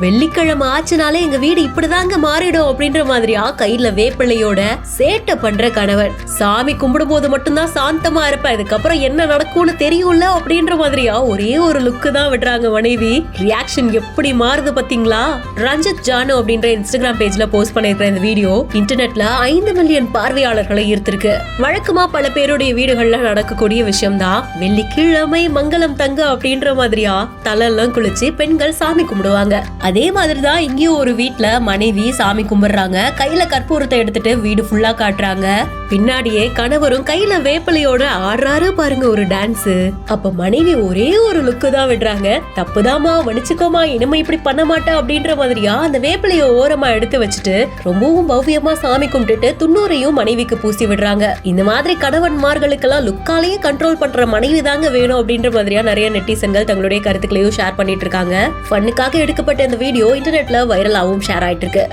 வெள்ளிக்கிழமை ஆச்சுனாலே எங்க வீடு இப்படிதாங்க மாறிடும் அப்படின்ற மாதிரியா கையில வேப்பிள்ளையோட சேட்டை பண்ற கணவன். சாமி கும்பிடும் போது மட்டும்தான் சாந்தமா இருப்பேன், இதுக்கப்புறம் என்ன நடக்கும்னு தெரியும்ல அப்படின்ற மாதிரியா ஒரே ஒரு லுக்கு தான் விடுறாங்க மனைவி. ரியாக்ஷன் எப்படி மாறுது பாத்தீங்களா? ரஞ்சித் ஜானு அப்படின்ற இன்ஸ்டாகிராம் பேஜ்ல போஸ்ட் பண்ணிருக்கிற இந்த வீடியோ இன்டர்நெட்ல 5 மில்லியன் பார்வையாளர்களை ஈர்த்திருக்கு. வழக்கமா பல பேருடைய வீடுகள்ல நடக்கக்கூடிய விஷயம் தான் வெள்ளிக்கிழமை மங்களம் தங்க அப்படின்ற மாதிரியா தலையெல்லாம் குளிச்சு பெண்கள் சாமி கும்பிடுவாங்க. அதே மாதிரிதான் இங்கேயும் ஒரு வீட்ல மனைவி சாமி கும்பிடுறாங்க, கையில கற்பூரத்தை எடுத்துட்டு வீடு ஃபுல்லா காட்டுறாங்க. பின்னாடியே கணவரும் கையில வேப்பிலையோட ஆடுறாரு பாருங்க ஒரு டான்ஸ். அப்ப மனைவி ஒரே ஒரு லுக்கு தான் விடுறாங்க, தப்புதாமா மன்னிச்சுக்கோமா இனிமே இப்படி பண்ண மாட்டேன் அப்படின்ற மாதிரியா அந்த வேப்பிலைய ஓரமா எடுத்து வச்சுட்டு ரொம்பவும் பவ்யமா சாமி கும்பிட்டுட்டு துண்ணூரையும் மனைவிக்கு பூசி விடுறாங்க. இந்த மாதிரி கணவன்மார்களுக்கெல்லாம் லுக்காலேயே கண்ட்ரோல் பண்ற மனைவி தாங்க வேணும் அப்படின்ற மாதிரியா நிறைய நெட்டிசன்கள் தங்களுடைய கருத்துக்களையும் ஷேர் பண்ணிட்டு இருக்காங்க. ஃபன்னுக்காக எடுக்கப்பட்ட இந்த வீடியோ இன்டர்நெட்ல வைரலாகவும் ஷேர் ஆயிட்டு இருக்கு.